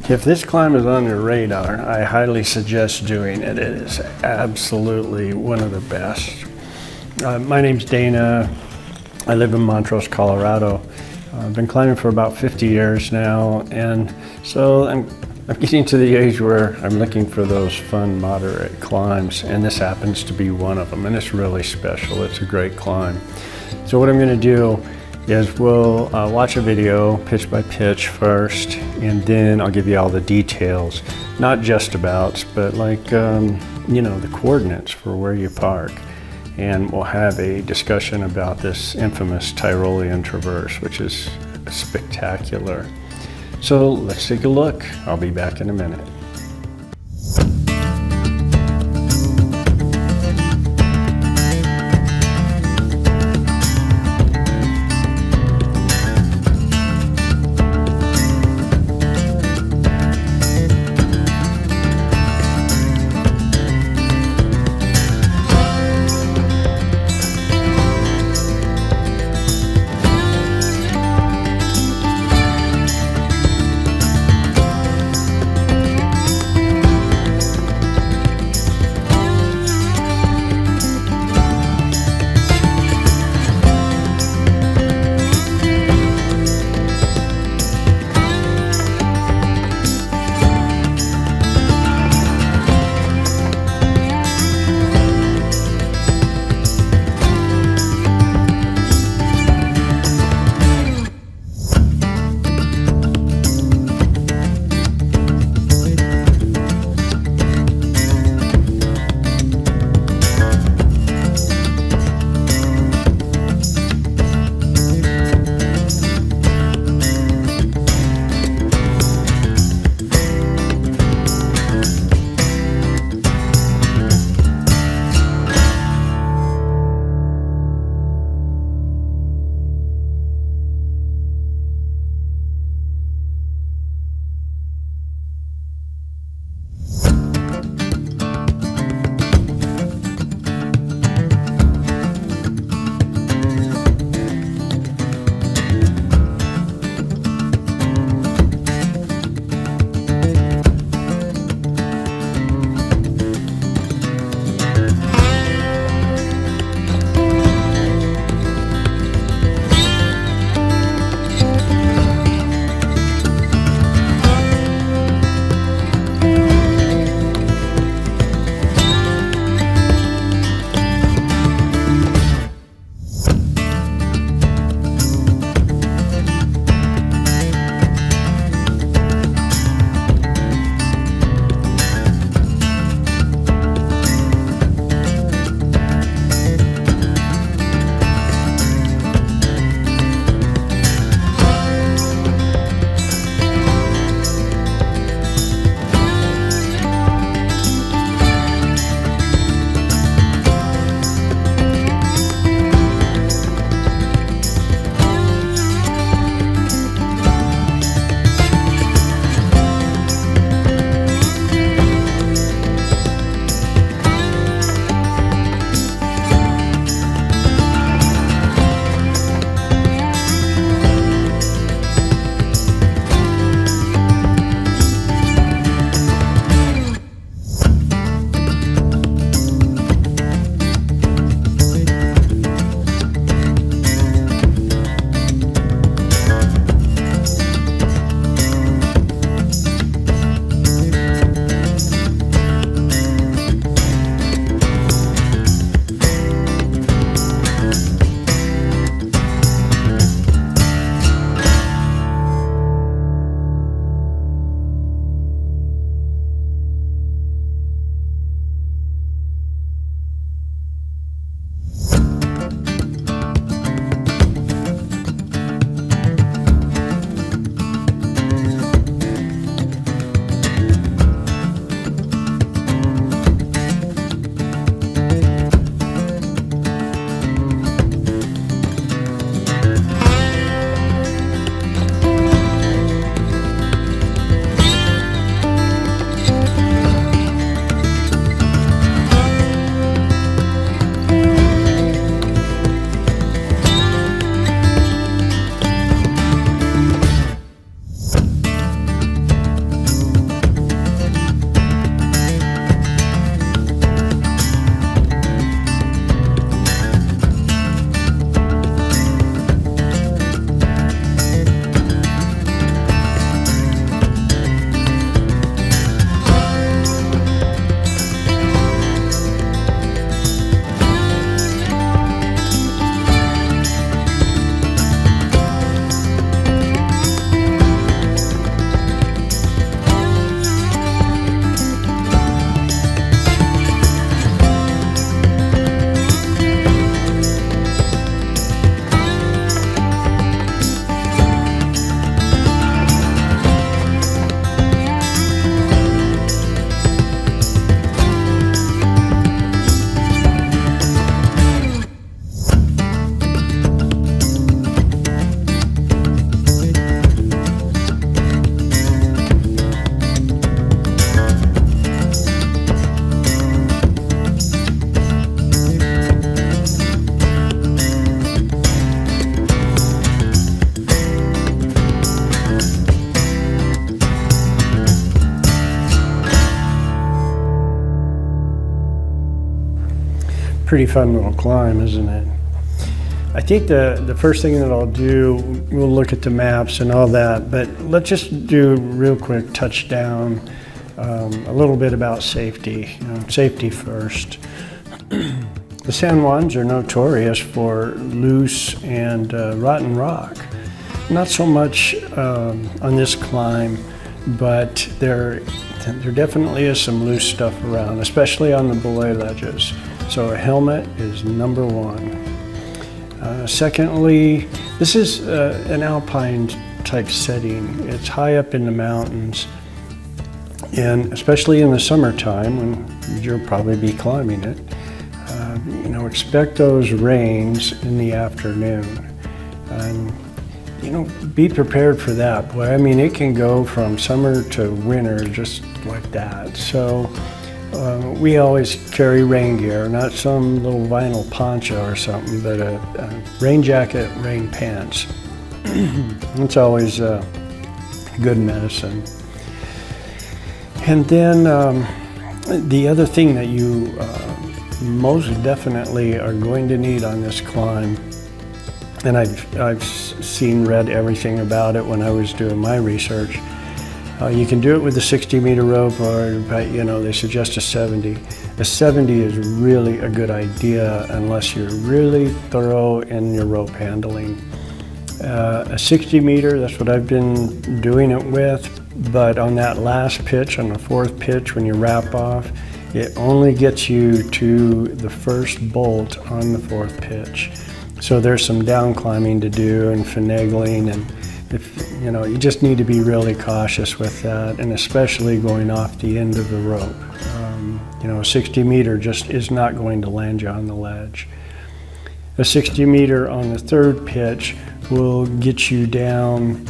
If this climb is on your radar, I highly suggest doing it. It is absolutely one of the best. My name's Dana. I live in Montrose, Colorado. I've been climbing for about 50 years now, and so I'm getting to the age where I'm looking for those fun, moderate climbs, and this happens to be one of them, and it's really special. It's a great climb. So what I'm going to do is we'll watch a video pitch by pitch first, and then I'll give you all the details, not just abouts, but like, you know, the coordinates for where you park. And we'll have a discussion about this infamous Tyrolean traverse, which is spectacular. So let's take a look. I'll be back in a minute. pretty fun little climb, isn't it? I think the first thing that I'll do, we'll look at the maps and all that, but let's just do a real quick touchdown, a little bit about safety, safety first. The San Juans are notorious for loose and rotten rock. Not so much on this climb, but there definitely is some loose stuff around, especially on the belay ledges. So a helmet is number one. Secondly, this is an alpine type setting. It's high up in the mountains, and especially in the summertime when you'll probably be climbing it, expect those rains in the afternoon. Be prepared for that. Boy, I mean, it can go from summer to winter just like that. So we always carry rain gear, not some little vinyl poncho or something, but a rain jacket, rain pants. It's always good medicine. And then the other thing that you most definitely are going to need on this climb, and I've read everything about it when I was doing my research. You can do it with a 60-meter rope, or they suggest a 70. A 70 is really a good idea unless you're really thorough in your rope handling. A 60-meter, that's what I've been doing it with, but on that last pitch, on the fourth pitch, when you wrap off, it only gets you to the first bolt on the fourth pitch. So there's some down climbing to do and finagling, and you just need to be really cautious with that, and especially going off the end of the rope. A 60-meter just is not going to land you on the ledge. A 60-meter on the third pitch will get you down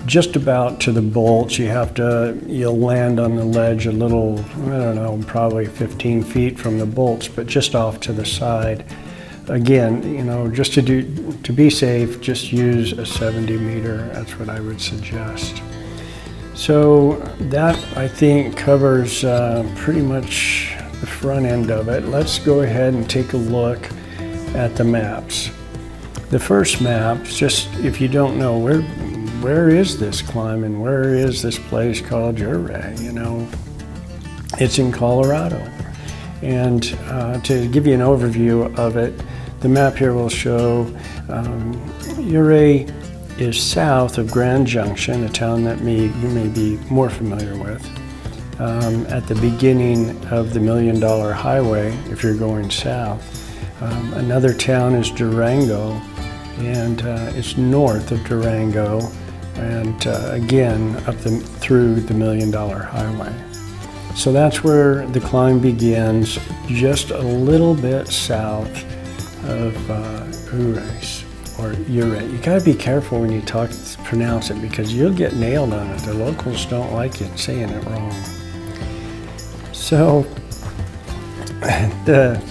just about to the bolts. You'll land on the ledge a little, probably 15 feet from the bolts, but just off to the side. Again, just to be safe, just use a 70-meter. That's what I would suggest. So that, I think, covers pretty much the front end of it. Let's go ahead and take a look at the maps. The first map, just if you don't know, where is this climb and where is this place called Ouray? It's in Colorado. And to give you an overview of it, the map here will show Ouray is south of Grand Junction, a town that you may be more familiar with, at the beginning of the $1 Million Highway if you're going south. Another town is Durango, and it's north of Durango, and again up through the $1 Million Highway. So that's where the climb begins, just a little bit south of Ouray. You gotta be careful when you pronounce it, because you'll get nailed on it. The locals don't like you saying it wrong. So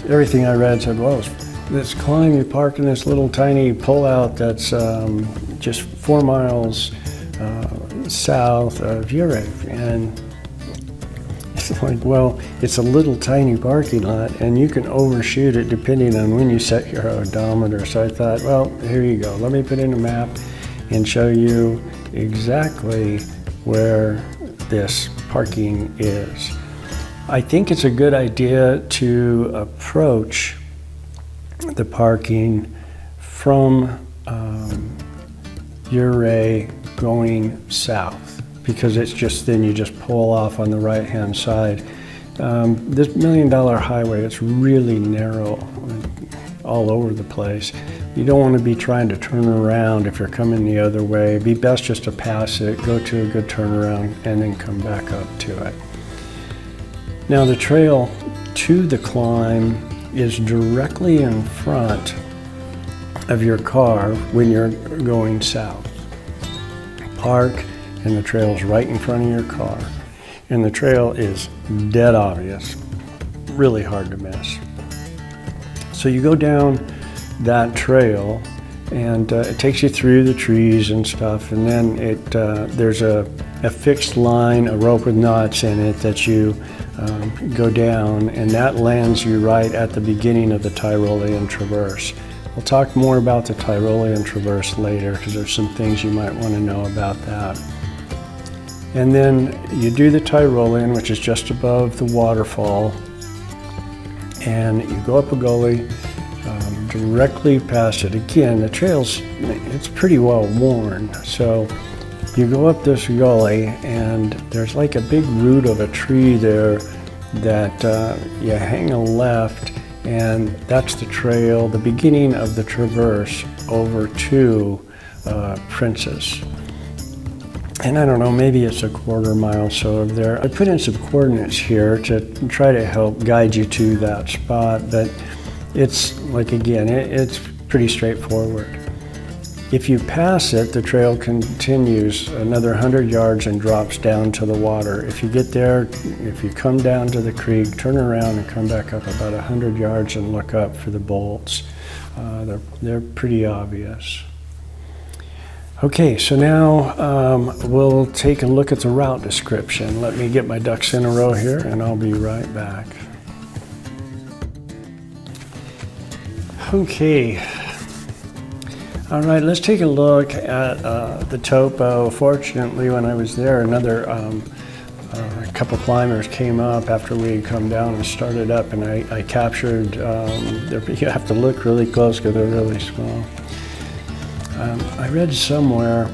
everything I read said, well, this climb, you park in this little tiny pullout that's just 4 miles south of Ouray. And it's like, well, it's a little tiny parking lot, and you can overshoot it depending on when you set your odometer. So I thought, well, here you go. Let me put in a map and show you exactly where this parking is. I think it's a good idea to approach the parking from Ouray going south, because it's just, then you just pull off on the right hand side. This $1 Million Highway, it's really narrow all over the place. You don't want to be trying to turn around if you're coming the other way. It'd be best just to pass it, go to a good turnaround, and then come back up to it. Now the trail to the climb is directly in front of your car when you're going south. Park, and the trail's right in front of your car. And the trail is dead obvious, really hard to miss. So you go down that trail, and it takes you through the trees and stuff, and then there's a fixed line, a rope with knots in it that you go down, and that lands you right at the beginning of the Tyrolean Traverse. We'll talk more about the Tyrolean Traverse later because there's some things you might want to know about that. And then you do the Tyrolean, which is just above the waterfall, and you go up a gully directly past it. Again, the trail's, it's pretty well worn, so you go up this gully and there's like a big root of a tree there that you hang a left, and that's the trail, the beginning of the traverse over to Princess. And I don't know, maybe it's a quarter mile or so of there. I put in some coordinates here to try to help guide you to that spot, but it's like, again, it's pretty straightforward. If you pass it, the trail continues another 100 yards and drops down to the water. If you get there, if you come down to the creek, turn around and come back up about 100 yards and look up for the bolts. They're pretty obvious. Okay, so now we'll take a look at the route description. Let me get my ducks in a row here and I'll be right back. Okay, all right, let's take a look at the Topo. Fortunately, when I was there, a couple climbers came up after we had come down and started up, and I captured, you have to look really close because they're really small. I read somewhere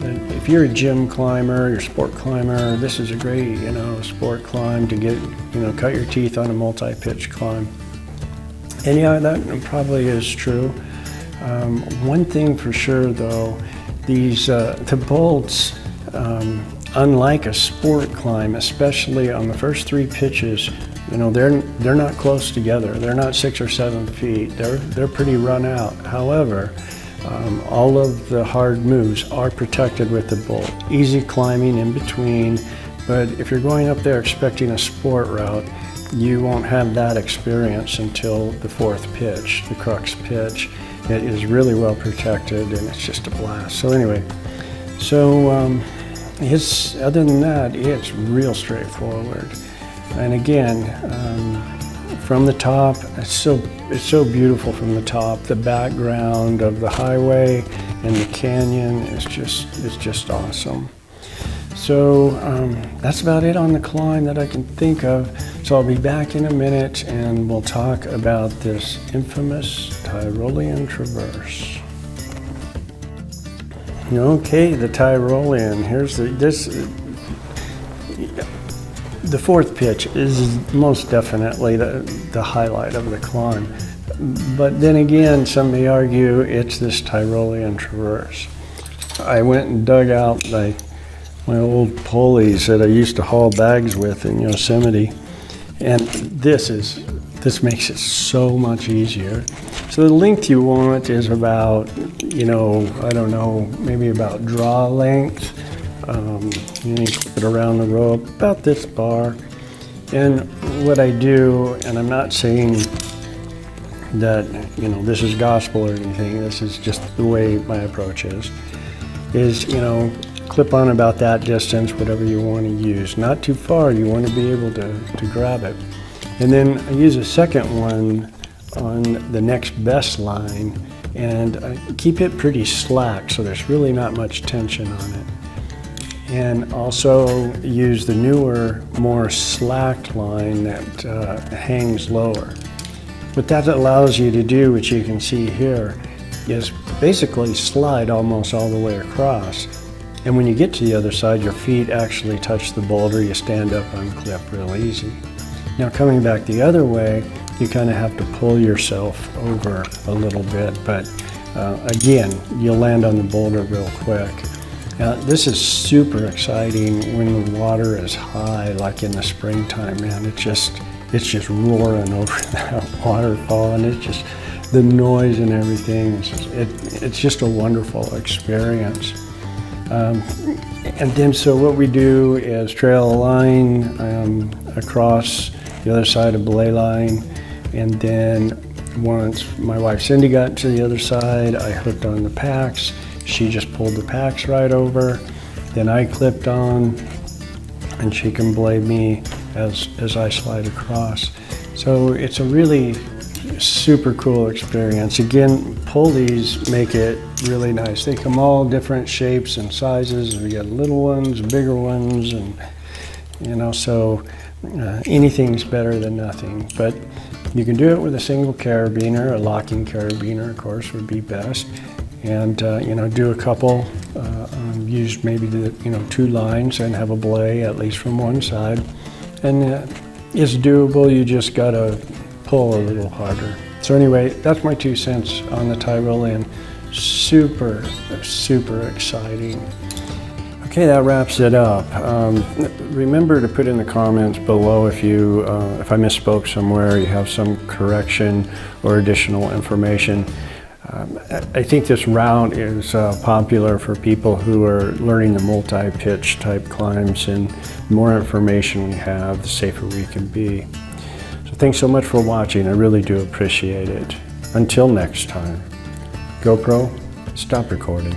that if you're a gym climber, you're a sport climber, this is a great, sport climb to get, cut your teeth on a multi-pitch climb. And yeah, that probably is true. One thing for sure though, the bolts, unlike a sport climb, especially on the first 3 pitches, they're not close together. They're not 6 or 7 feet. They're pretty run out. However, all of the hard moves are protected with the bolt. Easy climbing in between, but if you're going up there expecting a sport route, you won't have that experience until the 4th pitch, the crux pitch. It is really well protected and it's just a blast. So anyway, other than that, it's real straightforward. And again, from the top, it's so beautiful from the top. The background of the highway and the canyon is just awesome. So that's about it on the climb that I can think of. So I'll be back in a minute and we'll talk about this infamous Tyrolean Traverse. Okay, the Tyrolean. Here's the 4th pitch is most definitely the highlight of the climb. But then again, some may argue it's this Tyrolean Traverse. I went and dug out my old pulleys that I used to haul bags with in Yosemite, and this makes it so much easier. So the length you want is about, I don't know, maybe about draw length. You clip it around the rope, about this bar. And what I do, and I'm not saying that, this is gospel or anything, this is just the way my approach is, clip on about that distance, whatever you want to use. Not too far, you want to be able to grab it. And then I use a second one on the next best line, and I keep it pretty slack so there's really not much tension on it. And also use the newer, more slacked line that hangs lower. What that allows you to do, which you can see here, is basically slide almost all the way across. And when you get to the other side, your feet actually touch the boulder. You stand up, unclip real easy. Now coming back the other way, you kind of have to pull yourself over a little bit, but again, you'll land on the boulder real quick. Now, this is super exciting when the water is high, like in the springtime, man. It's just roaring over that waterfall, and it's just the noise and everything. It's just a wonderful experience. And then so what we do is trail a line across the other side of belay line, and then once my wife Cindy got to the other side, I hooked on the packs. She just pulled the packs right over. Then I clipped on, and she can blade me as I slide across. So it's a really super cool experience. Again, pulleys make it really nice. They come all different shapes and sizes. We got little ones, bigger ones, and so anything's better than nothing. But you can do it with a single carabiner. A locking carabiner, of course, would be best. And do a couple. Use maybe the 2 lines and have a belay at least from one side. And it's doable. You just gotta pull a little harder. So anyway, that's my 2 cents on the tie roll in. Super, super exciting. Okay, that wraps it up. Remember to put in the comments below if I misspoke somewhere, you have some correction or additional information. I think this route is popular for people who are learning the multi-pitch type climbs, and the more information we have, the safer we can be. So thanks so much for watching. I really do appreciate it. Until next time, GoPro, stop recording.